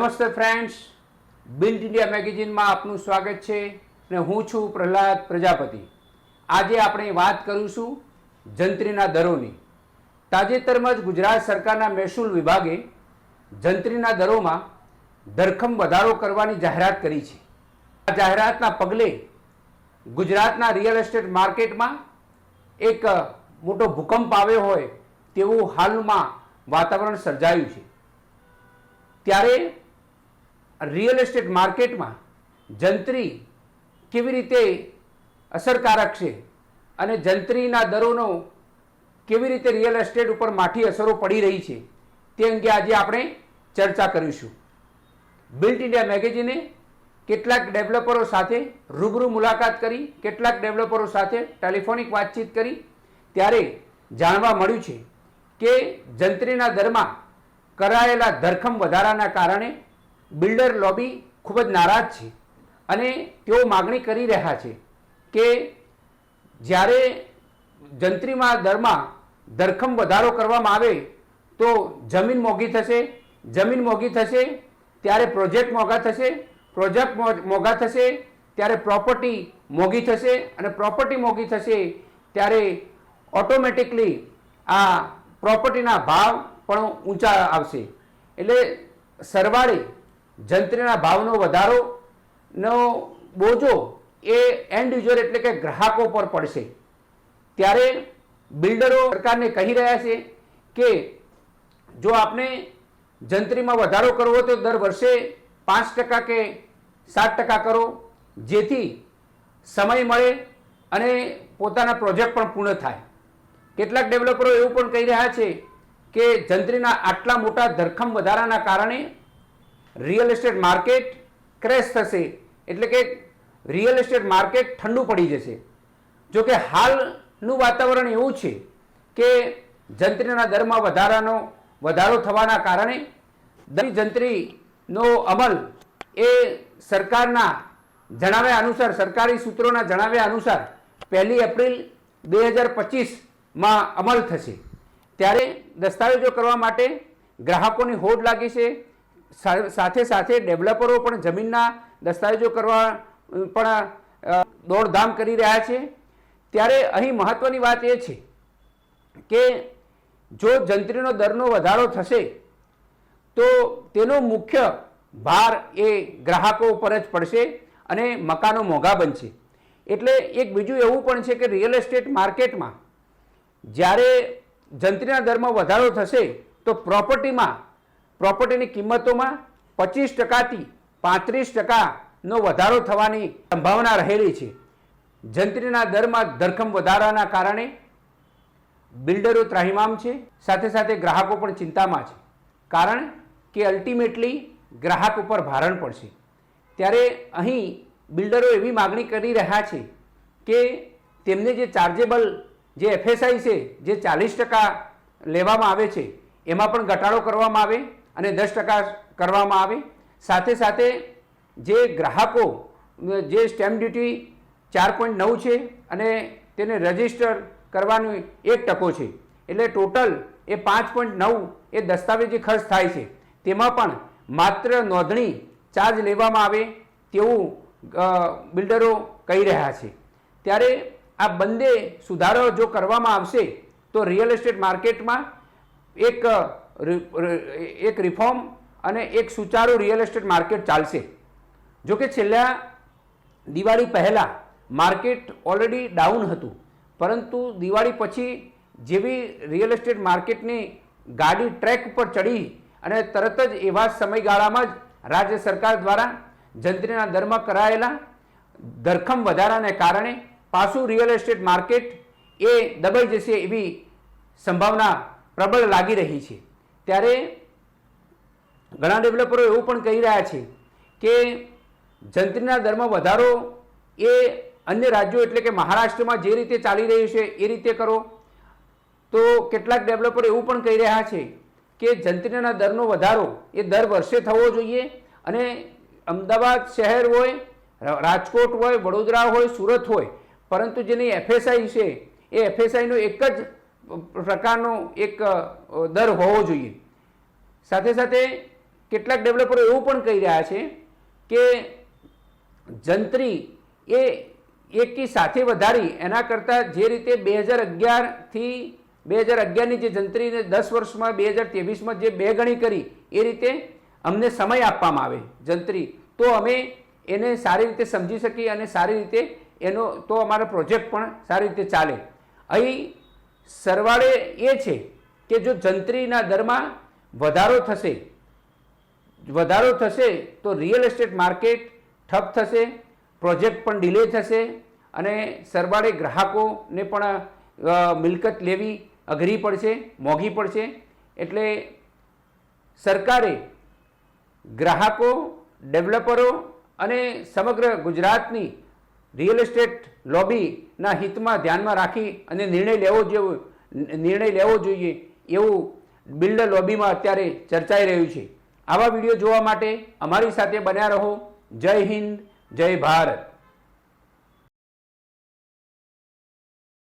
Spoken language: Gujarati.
નમસ્તે ફ્રેન્ડ્સ, બિલ્ટ ઇન્ડિયા મેગેઝિનમાં આપનું સ્વાગત છે અને હું છું પ્રહલાદ પ્રજાપતિ। આજે આપણે વાત કરીશું જંત્રીના દરોની। તાજેતરમાં જ ગુજરાત સરકારના મહેસૂલ વિભાગે જંત્રીના દરોમાં ધરખમ વધારો કરવાની જાહેરાત કરી છે। આ જાહેરાતના પગલે ગુજરાતના રિયલ એસ્ટેટ માર્કેટમાં એક મોટો ભૂકંપ આવ્યો હોય તેવું હાલમાં વાતાવરણ સર્જાયું છે। ત્યારે રિયલ એસ્ટેટ માર્કેટમાં જંત્રી કેવી રીતે અસરકારક છે અને જંત્રીના દરોનો કેવી રીતે રિયલ એસ્ટેટ ઉપર માઠી અસરો પડી રહી છે તે અંગે આજે આપણે ચર્ચા કરીશું। બિલ્ટ ઇન્ડિયા મેગેઝિને કેટલાક ડેવલપરો સાથે રૂબરૂ મુલાકાત કરી, કેટલાક ડેવલપરો સાથે ટેલિફોનિક વાતચીત કરી, ત્યારે જાણવા મળ્યું છે કે જંત્રીના દરમાં કરાયેલા ધરખમ વધારાના કારણે બિલ્ડર લોબી ખૂબ જ નારાજ છે અને તેઓ માગણી કરી રહ્યા છે કે જ્યારે જંત્રીમાં દરમાં ધરખમ વધારો કરવામાં આવે તો જમીન મોંઘી થશે, જમીન મોંઘી થશે ત્યારે પ્રોજેક્ટ મોંઘા થશે, પ્રોજેક્ટ મોંઘા થશે ત્યારે પ્રોપર્ટી મોંઘી થશે અને પ્રોપર્ટી મોંઘી થશે ત્યારે ઓટોમેટિકલી આ પ્રોપર્ટીના ભાવ પણ ઊંચા આવશે। એટલે સરવાળે જંત્રીના ભાવનો વધારોનો બોજો એ એન્ડ યુઝર એટલે કે ગ્રાહકો પર પડશે। ત્યારે બિલ્ડરો સરકારને કહી રહ્યા છે કે જો આપણે જંત્રીમાં વધારો કરવો તો દર વર્ષે 5% કે 7% કરો, જેથી સમય મળે અને પોતાના પ્રોજેક્ટ પણ પૂર્ણ થાય। કેટલાક ડેવલપરો એવું પણ કહી રહ્યા છે કે જંત્રીના આટલા મોટા ધરખમ વધારાના કારણે રિયલ એસ્ટેટ માર્કેટ ક્રેશ થશે, એટલે કે રિયલ એસ્ટેટ માર્કેટ ઠંડુ પડી જશે। જો કે હાલનું વાતાવરણ એવું છે કે જંત્રીના દરમાં વધારો થવાના કારણે જંત્રીનો અમલ એ સરકારના જણાવ્યા અનુસાર, સરકારી સૂત્રોના જણાવ્યા અનુસાર 1 એપ્રિલ 2025માં અમલ થશે। ત્યારે દસ્તાવેજો કરવા માટે ગ્રાહકોની હોડ લાગી છે, સાથે સાથે ડેવલપરો પણ જમીનના દસ્તાવેજો કરવા પણ દોડધામ કરી રહ્યા છે। ત્યારે અહીં મહત્વની વાત એ છે કે જો જંત્રીનો દરનો વધારો થશે તો તેનો મુખ્ય ભાર એ ગ્રાહકો ઉપર જ પડશે અને મકાનો મોંઘા બનશે। એટલે એક બીજું એવું પણ છે કે રિયલ એસ્ટેટ માર્કેટમાં જ્યારે જંત્રીના દરમાં વધારો થશે તો પ્રોપર્ટીની કિંમતોમાં 25%થી 35%નો વધારો થવાની સંભાવના રહેલી છે। જંત્રીના દરમાં ધરખમ વધારાના કારણે બિલ્ડરો ત્રાહિમામ છે, સાથે સાથે ગ્રાહકો પણ ચિંતામાં છે, કારણ કે અલ્ટિમેટલી ગ્રાહક ઉપર ભારણ પડશે। ત્યારે અહીં બિલ્ડરો એવી માગણી કરી રહ્યા છે કે તેમને જે ચાર્જેબલ જે એફએસઆઈ છે, જે 40% લેવામાં આવે છે એમાં પણ ઘટાડો કરવામાં આવે અને 10% કરવામાં આવે। સાથે સાથે જે ગ્રાહકો જે સ્ટેમ્પ ડ્યુટી 4.9 છે અને તેને રજિસ્ટર કરવાનું 1% છે, એટલે ટોટલ એ 5.9 એ દસ્તાવેજી ખર્ચ થાય છે, તેમાં પણ માત્ર નોંધણી ચાર્જ લેવામાં આવે તેવું બિલ્ડરો કહી રહ્યા છે। ત્યારે આ બંને સુધારો જો કરવામાં આવશે તો રિયલ એસ્ટેટ માર્કેટમાં એક રિફોર્મ અને એક સુચારું રિયલ એસ્ટેટ માર્કેટ ચાલશે। જો કે છેલ્લા દિવાળી પહેલાં માર્કેટ ઓલરેડી ડાઉન હતું, પરંતુ દિવાળી પછી જેવી રિયલ એસ્ટેટ માર્કેટની ગાડી ટ્રેક પર ચડી અને તરત જ એવા સમયગાળામાં જ રાજ્ય સરકાર દ્વારા જંત્રીના દરમાં કરાયેલા ધરખમ વધારાને કારણે પાછું રિયલ એસ્ટેટ માર્કેટ એ દબાઈ જશે એવી સંભાવના પ્રબળ લાગી રહી છે। ત્યારે ઘણા ડેવલપરો એવું પણ કહી રહ્યા છે કે જંત્રીના દરમાં વધારો એ અન્ય રાજ્યો એટલે કે મહારાષ્ટ્રમાં જે રીતે ચાલી રહ્યું છે એ રીતે કરો। તો કેટલાક ડેવલપરો એવું પણ કહી રહ્યા છે કે જંત્રીના દરનો વધારો એ દર વર્ષે થવો જોઈએ અને અમદાવાદ શહેર હોય, રાજકોટ હોય, વડોદરા હોય, સુરત હોય, પરંતુ જેની એફએસઆઈ છે એ એફએસઆઈનો એક જ પ્રકારનો એક દર હોવો જોઈએ। સાથે સાથે કેટલાક ડેવલપરો એવું પણ કહી રહ્યા છે કે જંત્રી એ એકી સાથે વધારી એના કરતાં જે રીતે 2011થી 2011ની જે જંત્રીને 10 વર્ષમાં 2023માં જે 2 ગણી કરી એ રીતે અમને સમય આપવામાં આવે જંત્રી, તો અમે એને સારી રીતે સમજી શકીએ અને સારી રીતે એનો તો અમારો પ્રોજેક્ટ પણ સારી રીતે ચાલે. અહીં સરવાળે એ છે કે જો જંત્રીના દરમાં વધારો થશે તો રિયલ એસ્ટેટ માર્કેટ ઠપ થશે, પ્રોજેક્ટ પણ ડિલે થશે અને સરવાળે ગ્રાહકોને પણ મિલકત લેવી અઘરી પડશે, મોંઘી પડશે. એટલે સરકારે ગ્રાહકો, ડેવલપરો અને સમગ્ર ગુજરાતની રિયલ એસ્ટેટ લોબીના હિતમાં ધ્યાનમાં રાખી અને નિર્ણય લેવો જોઈએ એવું બિલ્ડર લોબીમાં અત્યારે ચર્ચાઈ રહ્યું છે. આવા વિડીયો જોવા માટે અમારી સાથે બન્યા રહો. જય હિન્દ, જય ભારત.